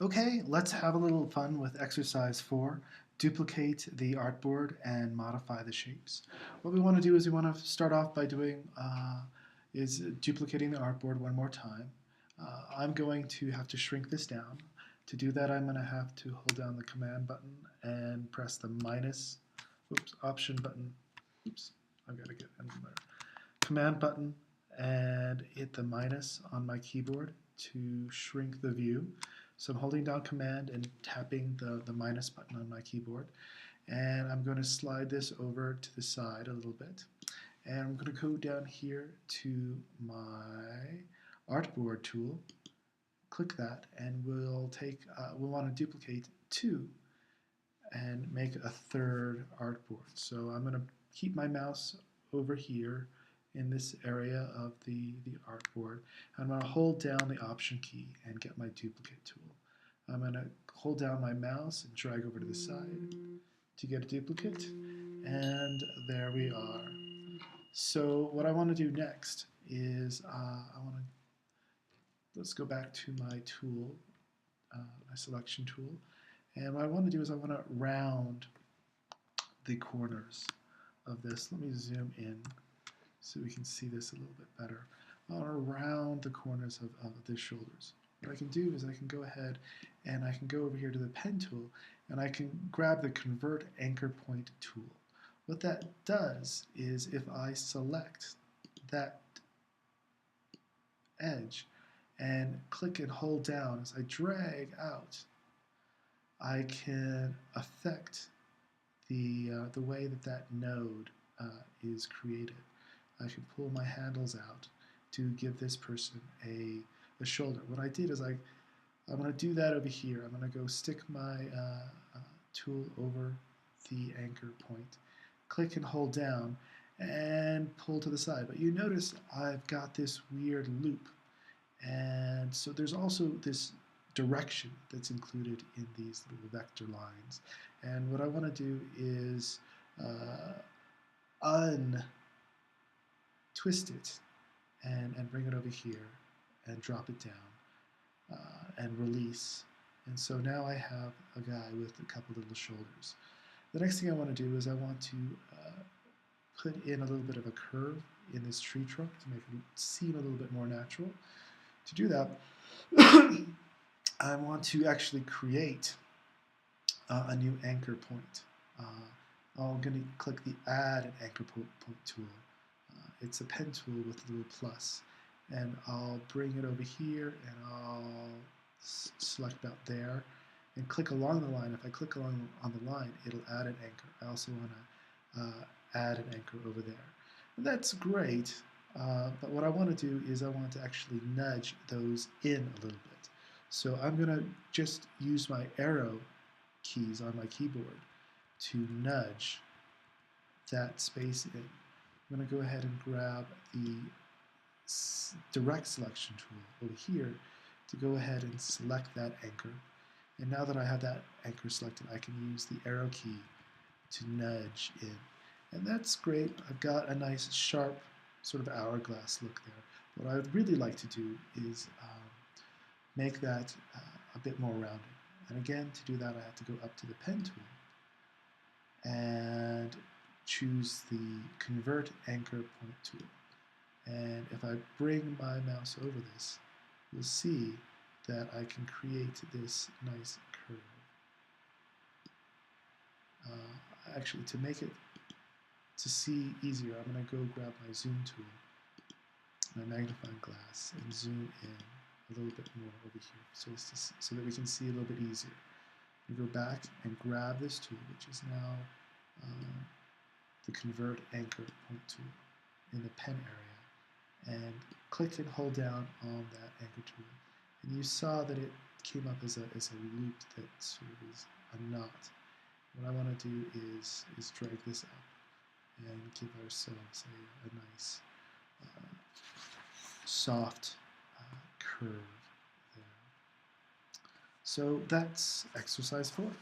Okay, let's have a little fun with exercise 4. Duplicate the artboard and modify the shapes. What we want to do is we want to start off by doing duplicating the artboard one more time. I'm going to have to shrink this down. To do that, I'm going to have to hold down the command button and press the option button. I've got to get anywhere. Command button and hit the minus on my keyboard to shrink the view. So I'm holding down command and tapping the minus button on my keyboard. And I'm going to slide this over to the side a little bit. And I'm going to go down here to my artboard tool, click that, and we'll want to duplicate 2 and make a third artboard. So I'm going to keep my mouse over here in this area of the artboard. I'm going to hold down the option key and get my duplicate tool. I'm going to hold down my mouse and drag over to the side to get a duplicate, and there we are. So what I want to do next is let's go back to my tool, my selection tool, and what I want to do is I want to round the corners of this. Let me zoom in so we can see this a little bit better. I want to round the corners of the shoulders. What I can do is I can go ahead and I can go over here to the pen tool and I can grab the convert anchor point tool. What that does is if I select that edge and click and hold down as I drag out, I can affect the way that node is created. I can pull my handles out to give this person a shoulder. What I did is I'm going to do that over here. I'm going to go stick my tool over the anchor point, click and hold down, and pull to the side. But you notice I've got this weird loop. And so there's also this direction that's included in these little vector lines. And what I want to do is untwist it and bring it over here and drop it down and release. And so now I have a guy with a couple little shoulders. The next thing I want to do is I want to put in a little bit of a curve in this tree trunk to make it seem a little bit more natural. To do that, I want to actually create a new anchor point. I'm going to click the Add an Anchor Point tool. It's a pen tool with a little plus. And I'll bring it over here and I'll select about there and click along the line. If I click along on the line, it'll add an anchor. I also want to add an anchor over there. And that's great, but what I want to do is I want to actually nudge those in a little bit. So I'm going to just use my arrow keys on my keyboard to nudge that space in. I'm going to go ahead and grab the direct selection tool over here to go ahead and select that anchor. And now that I have that anchor selected, I can use the arrow key to nudge in. And that's great. I've got a nice sharp sort of hourglass look there. What I would really like to do is make that a bit more rounded. And again, to do that, I have to go up to the pen tool and choose the Convert Anchor Point tool. And if I bring my mouse over this, you'll see that I can create this nice curve. Actually, to make it to see easier, I'm going to go grab my zoom tool, my magnifying glass, and zoom in a little bit more over here so that we can see a little bit easier. We go back and grab this tool, which is now the Convert Anchor Point tool in the pen area, and click and hold down on that anchor tool. And you saw that it came up as a loop that sort of is a knot. What I want to do is drag this up and give ourselves a nice soft curve there. So that's exercise 4.